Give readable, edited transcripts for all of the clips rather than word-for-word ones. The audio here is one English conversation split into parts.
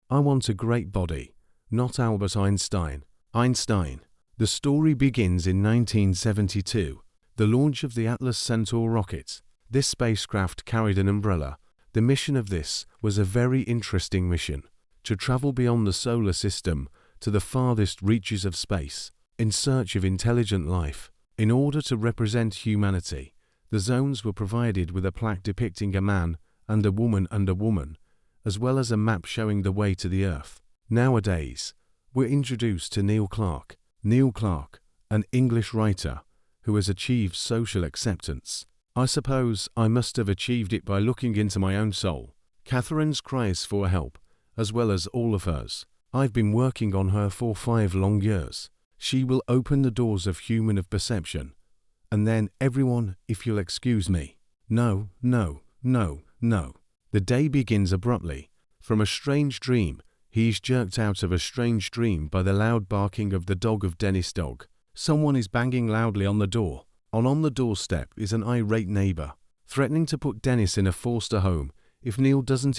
I want a great body, not Albert Einstein. Einstein. The story begins in 1972, the launch of the Atlas Centaur rocket. This spacecraft carried an umbrella. The mission of this was a very interesting mission, to travel beyond the solar system to the farthest reaches of space, in search of intelligent life. In order to represent humanity, the zones were provided with a plaque depicting a man and a woman, as well as a map showing the way to the Earth. Nowadays, we're introduced to Neil Clarke. Neil Clarke, an English writer who has achieved social acceptance. I suppose I must have achieved it by looking into my own soul. Catherine's cries for help, as well as all of hers. I've been working on her for 5 long years. She will open the doors of human of perception. And then everyone, if you'll excuse me. No. The day begins abruptly. From a strange dream, he is jerked out of a strange dream by the loud barking of the dog of Dennis' dog. Someone is banging loudly on the door. On the doorstep is an irate neighbor, threatening to put Dennis in a foster home if Neil doesn't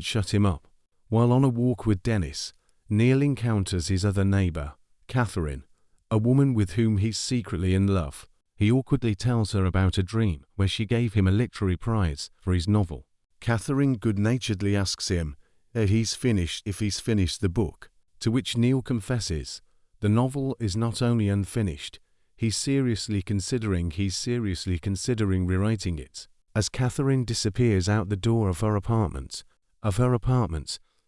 shut him up. While on a walk with Dennis, Neil encounters his other neighbor, Catherine, a woman with whom he's secretly in love. He awkwardly tells her about a dream where she gave him a literary prize for his novel. Catherine good-naturedly asks him if he's finished the book, to which Neil confesses the novel is not only unfinished, he's seriously considering rewriting it. As Catherine disappears out the door of her apartment,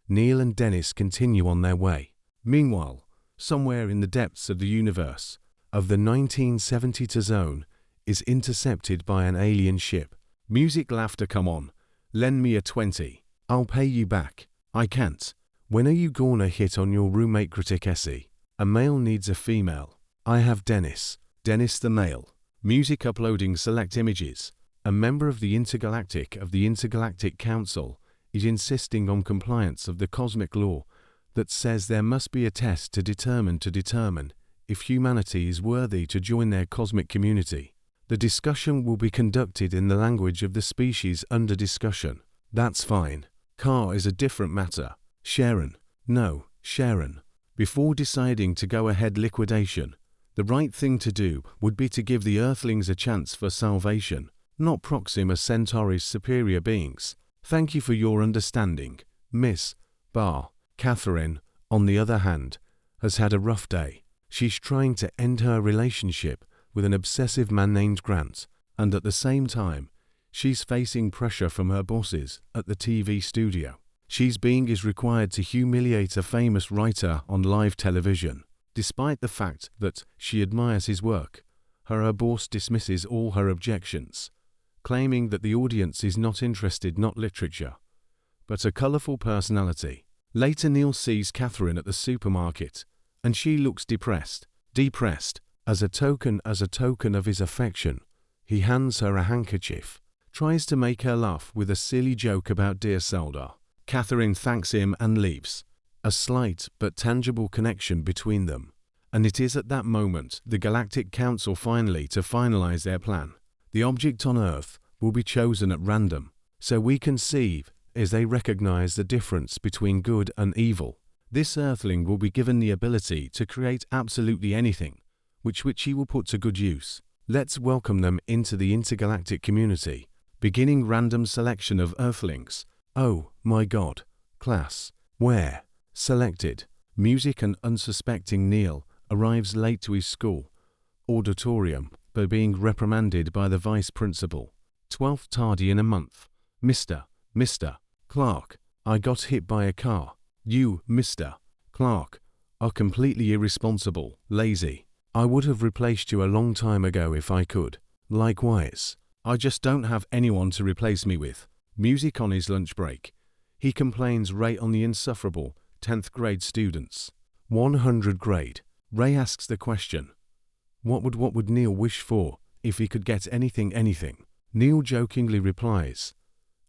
Neil and Dennis continue on their way. Meanwhile, somewhere in the depths of the universe, of the 1972 zone, is intercepted by an alien ship. Music, laughter, come on. Lend me a 20. I'll pay you back. I can't. When are you gonna hit on your roommate critic Essie? A male needs a female. I have Dennis the male. Music, uploading select images. A member of the Intergalactic Council is insisting on compliance of the cosmic law that says there must be a test to determine if humanity is worthy to join their cosmic community. The discussion will be conducted in the language of the species under discussion. That's fine. Car is a different matter. Sharon. No, Sharon. Before deciding to go ahead liquidation, the right thing to do would be to give the Earthlings a chance for salvation, not Proxima Centauri's superior beings. Thank you for your understanding, Miss Barr. Catherine, on the other hand, has had a rough day. She's trying to end her relationship with an obsessive man named Grant, and at the same time, she's facing pressure from her bosses at the TV studio. She's being required to humiliate a famous writer on live television. Despite the fact that she admires his work, her boss dismisses all her objections, claiming that the audience is not interested, not literature, but a colorful personality. Later, Neil sees Catherine at the supermarket, and she looks depressed. As a token of his affection, he hands her a handkerchief, tries to make her laugh with a silly joke about dear Saldar. Catherine thanks him and leaves. A slight but tangible connection between them. And it is at that moment the Galactic Council finalize their plan. The object on Earth will be chosen at random, so we conceive as they recognize the difference between good and evil. This Earthling will be given the ability to create absolutely anything, which he will put to good use. Let's welcome them into the intergalactic community, beginning random selection of Earthlings. Oh my God. Class. Where? Selected. Music, and unsuspecting Neil arrives late to his school auditorium by being reprimanded by the vice principal. 12th tardy in a month. Mr. Clarke, I got hit by a car. You, Mr. Clarke, are completely irresponsible, lazy. I would have replaced you a long time ago if I could. Likewise, I just don't have anyone to replace me with. Music on his lunch break. He complains Ray on the insufferable 10th grade students. 100 grade. Ray asks the question, what would Neil wish for if he could get anything? Neil jokingly replies,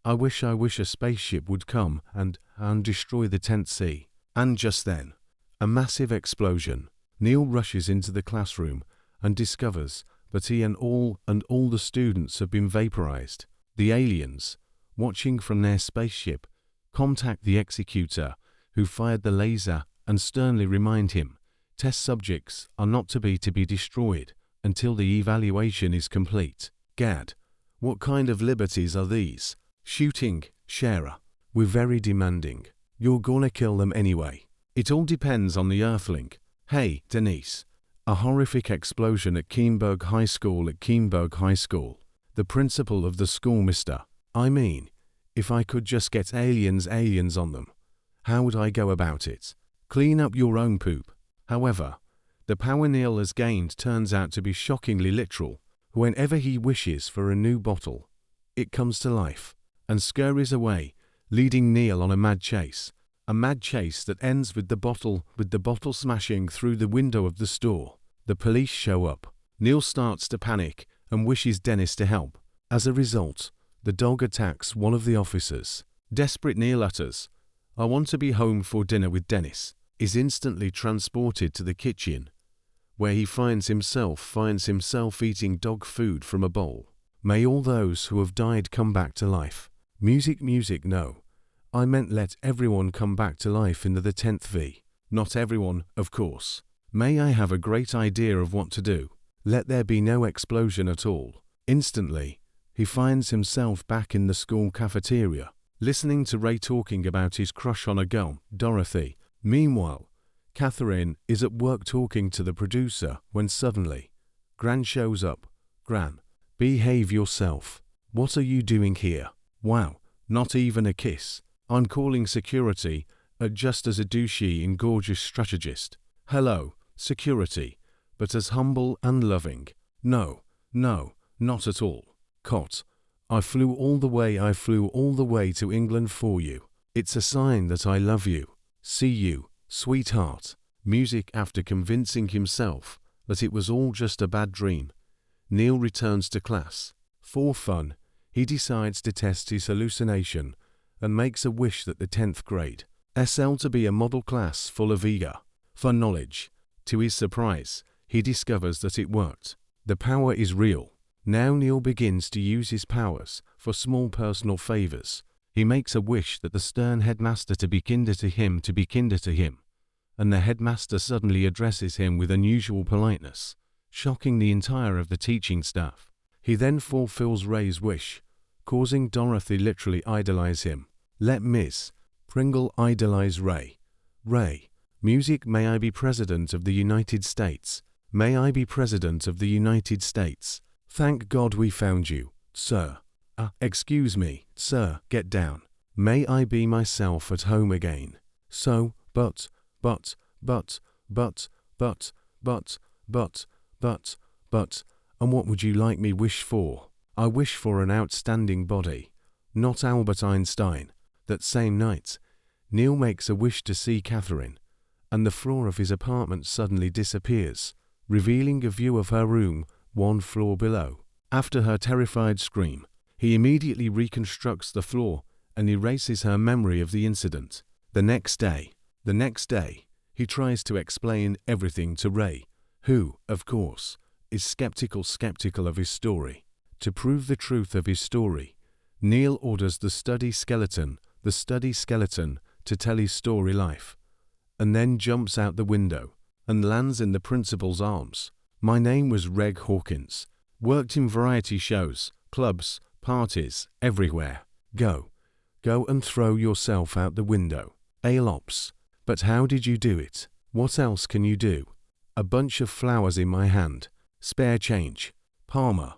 I wish a spaceship would come and destroy the 10th C. And just then, a massive explosion. Neil rushes into the classroom and discovers that he and all the students have been vaporized. The aliens, watching from their spaceship, contact the executor, who fired the laser and sternly remind him, test subjects are not to be destroyed until the evaluation is complete. Gad, what kind of liberties are these? Shooting, Shara. We're very demanding. You're gonna kill them anyway. It all depends on the Earthling. Hey, Denise. A horrific explosion at Keenberg High School. The principal of the school, I mean, if I could just get aliens on them. How would I go about it? Clean up your own poop. However, the power Neil has gained turns out to be shockingly literal. Whenever he wishes for a new bottle, it comes to life and scurries away, leading Neil on a mad chase. A mad chase that ends with the bottle smashing through the window of the store. The police show up. Neil starts to panic and wishes Dennis to help. As a result, the dog attacks one of the officers. Desperate, Neil utters, "I want to be home for dinner with Dennis," is instantly transported to the kitchen, where he finds himself eating dog food from a bowl. May all those who have died come back to life. Music, no. I meant let everyone come back to life in the 10th V. Not everyone, of course. May I have a great idea of what to do. Let there be no explosion at all. Instantly, he finds himself back in the school cafeteria, listening to Ray talking about his crush on a girl, Dorothy. Meanwhile, Catherine is at work talking to the producer when suddenly, Gran shows up. Gran, behave yourself. What are you doing here? Wow, not even a kiss. I'm calling security, just as a douchey and gorgeous strategist. Hello, security, but as humble and loving. No, not at all. Cot, I flew all the way to England for you. It's a sign that I love you. See you, sweetheart. Music. After convincing himself that it was all just a bad dream, Neil returns to class. For fun, he decides to test his hallucination and makes a wish that the 10th grade SL to be a model class full of eager for knowledge. To his surprise, he discovers that it worked. The power is real. Now Neil begins to use his powers for small personal favors. He makes a wish that the stern headmaster to be kinder to him, and the headmaster suddenly addresses him with unusual politeness, shocking the entire of the teaching staff. He then fulfills Ray's wish, causing Dorothy literally idolize him. Let Miss Pringle idolize Ray. Ray, music. May I be President of the United States. May I be President of the United States. Thank God we found you, sir. Excuse me, sir, get down. May I be myself at home again. So, but, and what would you like me wish for? I wish for an outstanding body, not Albert Einstein. That same night, Neil makes a wish to see Catherine, and the floor of his apartment suddenly disappears, revealing a view of her room 1 floor below. After her terrified scream, he immediately reconstructs the floor and erases her memory of the incident. The next day, he tries to explain everything to Ray, who, of course, is skeptical of his story. To prove the truth of his story, Neil orders the study skeleton to tell his story life, and then jumps out the window and lands in the principal's arms. My name was Reg Hawkins. Worked in variety shows, clubs, parties, everywhere. Go and throw yourself out the window. Alops. But how did you do it? What else can you do? A bunch of flowers in my hand. Spare change. Palmer.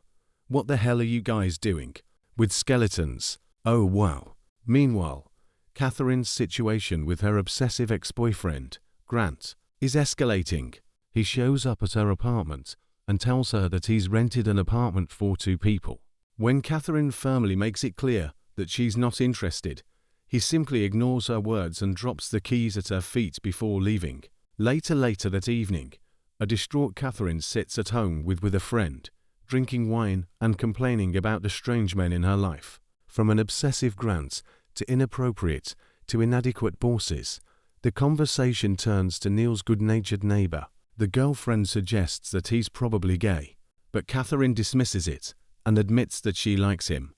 What the hell are you guys doing? With skeletons. Oh wow. Meanwhile, Catherine's situation with her obsessive ex-boyfriend, Grant, is escalating. He shows up at her apartment and tells her that he's rented an apartment for 2 people. When Catherine firmly makes it clear that she's not interested, he simply ignores her words and drops the keys at her feet before leaving. Later that evening, a distraught Catherine sits at home with a friend, drinking wine and complaining about the strange men in her life. From an obsessive Grant to inappropriate to inadequate bosses, the conversation turns to Neil's good-natured neighbor. The girlfriend suggests that he's probably gay, but Catherine dismisses it and admits that she likes him.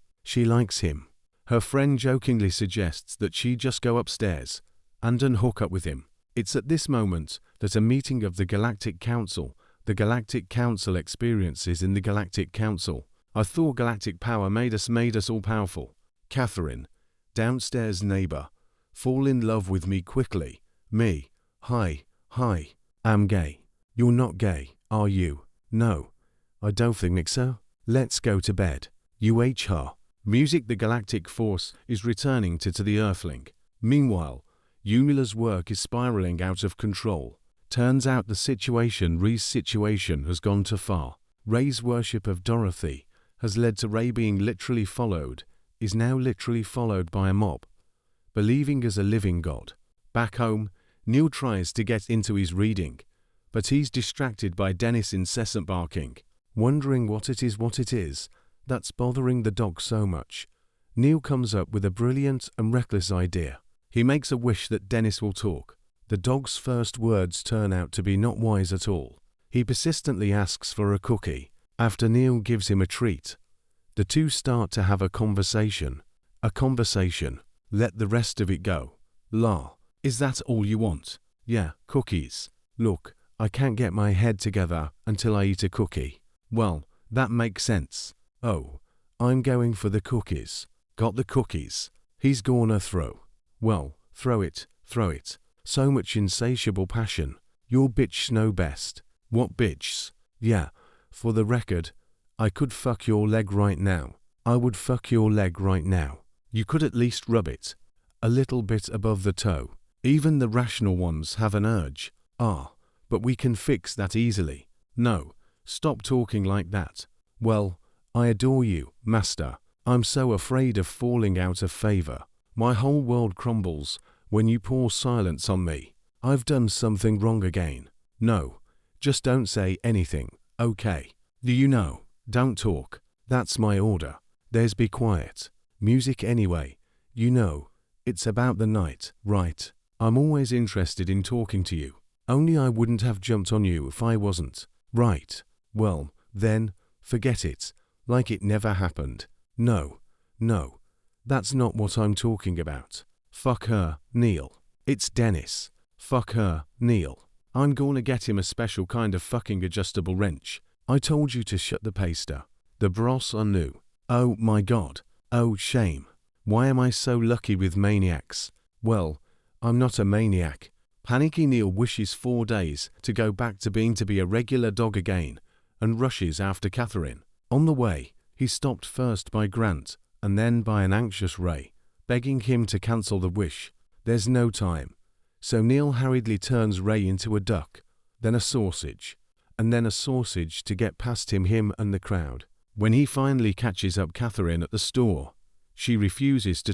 Her friend jokingly suggests that she just go upstairs and unhook up with him. It's at this moment that a meeting of the Galactic Council experiences in the Galactic Council. I thought galactic power made us all powerful. Catherine, downstairs neighbor, fall in love with me quickly. Me, hi, I'm gay. You're not gay, are you? No, I don't think so. Let's go to bed. UHR. Music. The galactic force is returning to the Earthling. Meanwhile, Unila's work is spiraling out of control. Turns out Ray's situation has gone too far. Ray's worship of Dorothy has led to Ray being is now literally followed by a mob, believing as a living god. Back home, Neil tries to get into his reading, but he's distracted by Dennis' incessant barking. Wondering what it is that's bothering the dog so much, Neil comes up with a brilliant and reckless idea. He makes a wish that Dennis will talk. The dog's first words turn out to be not wise at all. He persistently asks for a cookie. After Neil gives him a treat, the two start to have a conversation. Let the rest of it go. La, is that all you want? Yeah, cookies. Look, I can't get my head together until I eat a cookie. Well, that makes sense. Oh, I'm going for the cookies. Got the cookies. He's gonna throw. Well, throw it. So much insatiable passion. Your bitch know best. What bitches? Yeah, for the record, I could fuck your leg right now. I would fuck your leg right now. You could at least rub it a little bit above the toe. Even the rational ones have an urge. But we can fix that easily. No, stop talking like that. Well, I adore you, master. I'm so afraid of falling out of favor. My whole world crumbles when you pour silence on me. I've done something wrong again. No, just don't say anything, okay? Do you know? Don't talk. That's my order. There's be quiet. Music anyway. You know, it's about the night, right? I'm always interested in talking to you. Only I wouldn't have jumped on you if I wasn't. Right. Well, then, forget it. Like it never happened. No. That's not what I'm talking about. Fuck her, Neil. It's Dennis. Fuck her, Neil. I'm gonna get him a special kind of fucking adjustable wrench. I told you to shut the paster. The bros are new. Oh my god. Oh shame. Why am I so lucky with maniacs? Well, I'm not a maniac. Panicky Neil wishes 4 days to go back to being a regular dog again and rushes after Catherine. On the way, he's stopped first by Grant and then by an anxious Ray, begging him to cancel the wish. There's no time. So Neil hurriedly turns Ray into a duck, then a sausage, and then a sausage to get past him and the crowd. When he finally catches up Catherine at the store, she refuses to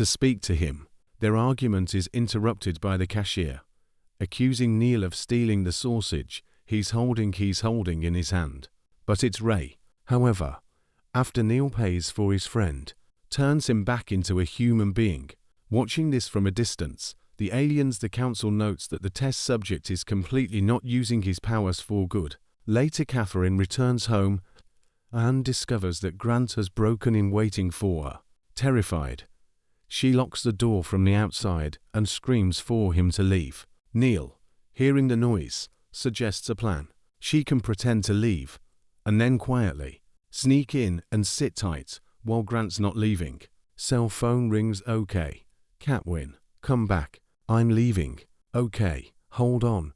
speak to him. Their argument is interrupted by the cashier, accusing Neil of stealing the sausage he's holding in his hand. But it's Ray, however, after Neil pays for his friend, turns him back into a human being. Watching this from a distance, the council notes that the test subject is completely not using his powers for good. Later, Catherine returns home and discovers that Grant has broken in waiting for her. Terrified, she locks the door from the outside and screams for him to leave. Neil, hearing the noise, suggests a plan. She can pretend to leave, and then quietly sneak in and sit tight while Grant's not leaving. Cell phone rings. Okay. Catwin, come back. I'm leaving. Okay, hold on.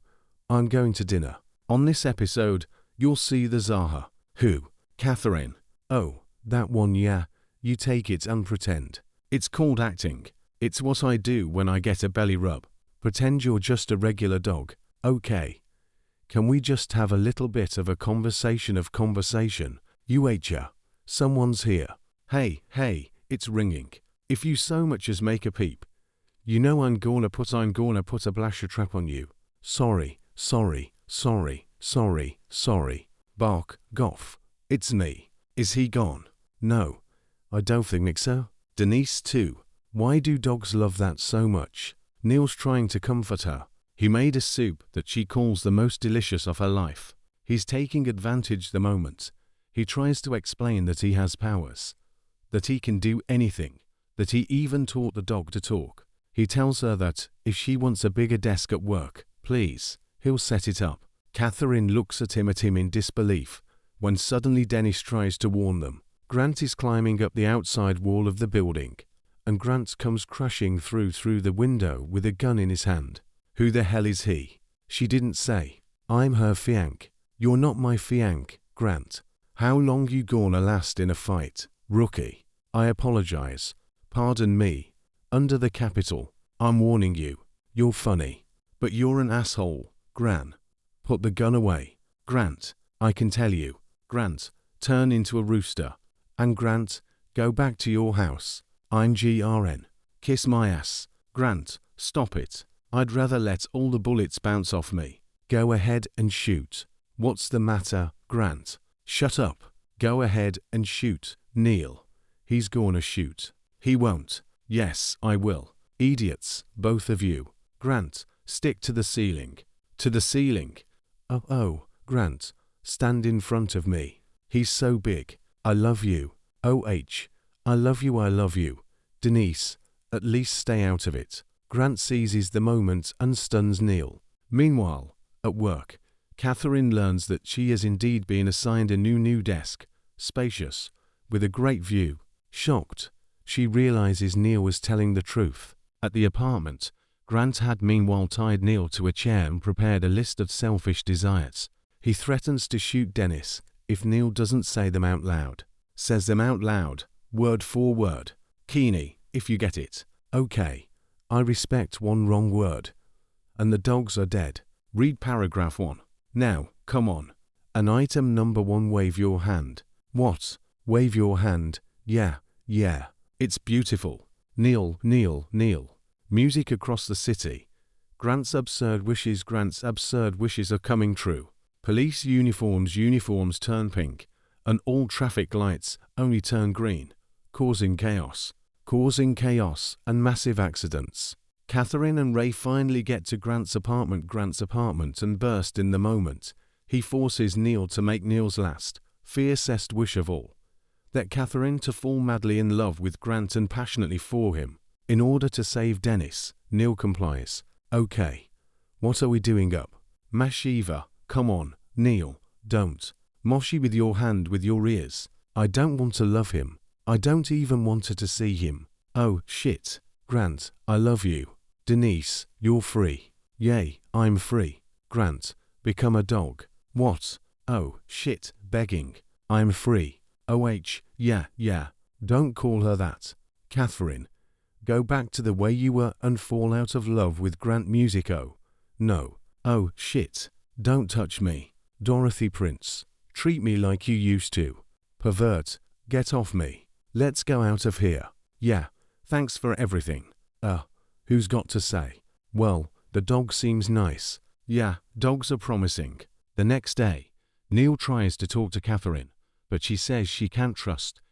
I'm going to dinner. On this episode, you'll see the Zaha. Who? Catherine. Oh, that one, yeah. You take it and pretend. It's called acting. It's what I do when I get a belly rub. Pretend you're just a regular dog. Okay. Can we just have a little bit of a conversation? UHR. Someone's here. Hey, it's ringing. If you so much as make a peep, you know I'm gonna put a blasher trap on you. Sorry. Bark, Goff. It's me. Is he gone? No. I don't think so. Denise too. Why do dogs love that so much? Neil's trying to comfort her. He made a soup that she calls the most delicious of her life. He's taking advantage the moment. He tries to explain that he has powers, that he can do anything, that he even taught the dog to talk. He tells her that if she wants a bigger desk at work, please, he'll set it up. Catherine looks at him in disbelief, when suddenly Dennis tries to warn them. Grant is climbing up the outside wall of the building, and Grant comes crashing through the window with a gun in his hand. Who the hell is he? She didn't say. I'm her fianc. You're not my fianc, Grant. How long you gonna last in a fight, rookie? I apologize. Pardon me. Under the Capitol. I'm warning you. You're funny. But you're an asshole, Gran. Put the gun away. Grant, I can tell you. Grant, turn into a rooster. And Grant, go back to your house. I'm GRN. Kiss my ass. Grant, stop it. I'd rather let all the bullets bounce off me. Go ahead and shoot. What's the matter, Grant? Shut up. Go ahead and shoot, Neil. He's gonna shoot. He won't. Yes, I will. Idiots, both of you. Grant, stick to the ceiling. To the ceiling. Oh, Grant, stand in front of me. He's so big. I love you. OH. I love you. Denise, at least stay out of it. Grant seizes the moment and stuns Neil. Meanwhile, at work, Catherine learns that she has indeed been assigned a new desk, spacious, with a great view. Shocked, she realizes Neil was telling the truth. At the apartment, Grant had meanwhile tied Neil to a chair and prepared a list of selfish desires. He threatens to shoot Dennis if Neil doesn't say them out loud. Says them out loud, word for word. Keeney, if you get it. Okay. I respect one wrong word. And the dogs are dead. Read paragraph 1. Now, come on. And item number 1, wave your hand. What? Wave your hand. Yeah. It's beautiful. Neil. Music across the city. Grant's absurd wishes are coming true. Police uniforms turn pink, and all traffic lights only turn green, causing chaos and massive accidents. Catherine and Ray finally get to Grant's apartment and burst in the moment. He forces Neil to make Neil's last, fiercest wish of all, that Catherine to fall madly in love with Grant and passionately for him. In order to save Dennis, Neil complies. Okay. What are we doing up? Mashiva, come on, Neil, don't. Moshi with your hand with your ears. I don't want to love him. I don't even want her to see him. Oh, shit. Grant, I love you. Denise, you're free. Yay, I'm free. Grant, become a dog. What? Oh, shit, begging. I'm free. OH, yeah. Don't call her that. Catherine, go back to the way you were and fall out of love with Grant Musico. No. Oh, shit. Don't touch me. Dorothy Prince, treat me like you used to. Pervert, get off me. Let's go out of here. Yeah, thanks for everything. Who's got to say? Well, the dog seems nice. Yeah, dogs are promising. The next day, Neil tries to talk to Catherine, but she says she can't trust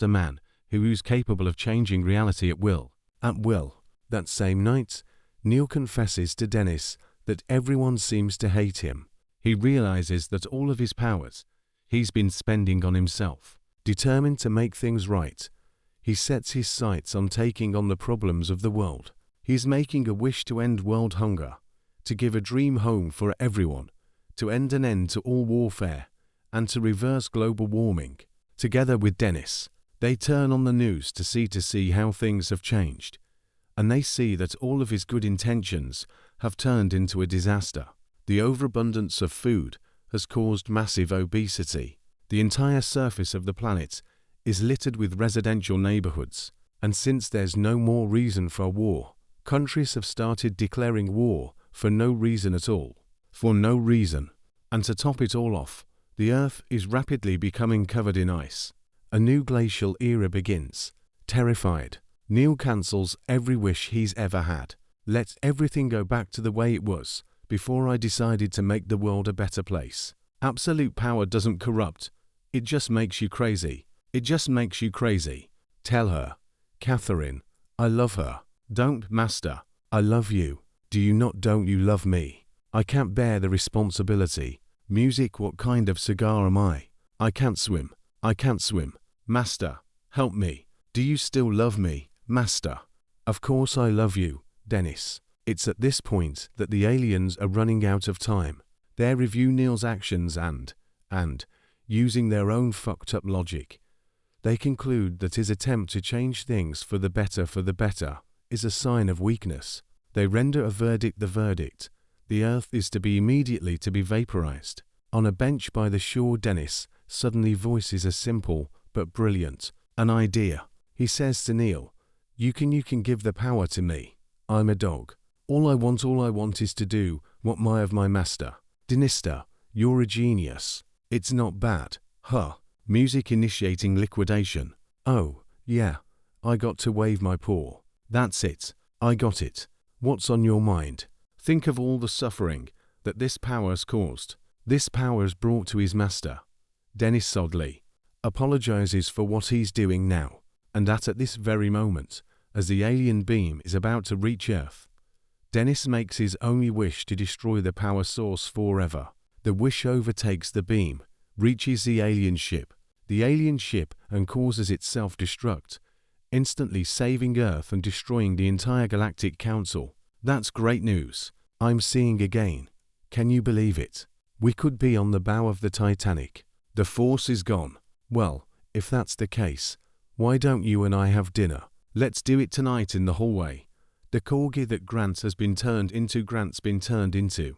a man who's capable of changing reality at will. That same night, Neil confesses to Dennis that everyone seems to hate him. He realizes that all of his powers he's been spending on himself. Determined to make things right, he sets his sights on taking on the problems of the world. He's making a wish to end world hunger, to give a dream home for everyone, to end to all warfare, and to reverse global warming. Together with Dennis, they turn on the news to see how things have changed, and they see that all of his good intentions have turned into a disaster. The overabundance of food has caused massive obesity. The entire surface of the planet is littered with residential neighborhoods, and since there's no more reason for war, countries have started declaring war for no reason at all. For no reason. And to top it all off, the Earth is rapidly becoming covered in ice. A new glacial era begins. Terrified, Neil cancels every wish he's ever had. Let everything go back to the way it was before I decided to make the world a better place. Absolute power doesn't corrupt. It just makes you crazy. Tell her. Catherine, I love her. Don't, Master. I love you. Don't you love me? I can't bear the responsibility. Music, what kind of cigar am I? I can't swim. Master, help me. Do you still love me, Master? Of course I love you, Dennis. It's at this point that the aliens are running out of time. They review Neil's actions and, using their own fucked up logic, they conclude that his attempt to change things for the better is a sign of weakness. They render a verdict. The verdict: the Earth is to be immediately to be vaporized. On a bench by the shore, Dennis suddenly voices a simple but brilliant an idea. He says to Neil, You can give the power to me. I'm a dog. All I want is to do what my master. Dinister, you're a genius. It's not bad, huh? Music initiating liquidation. Oh, yeah, I got to wave my paw. That's it, I got it. What's on your mind? Think of all the suffering that this power's caused. This power's brought to his master. Dennis Sodley apologizes for what he's doing now, and at this very moment, as the alien beam is about to reach Earth, Dennis makes his only wish to destroy the power source forever. The wish overtakes the beam, reaches the alien ship, and causes it self-destruct, instantly saving Earth and destroying the entire Galactic Council. That's great news. I'm seeing again. Can you believe it? We could be on the bow of the Titanic. The Force is gone. Well, if that's the case, why don't you and I have dinner? Let's do it tonight in the hallway. The corgi that Grant's been turned into,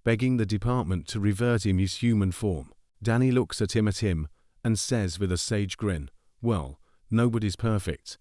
begging the department to revert him his human form. Danny looks at him and says with a sage grin, Well, nobody's perfect.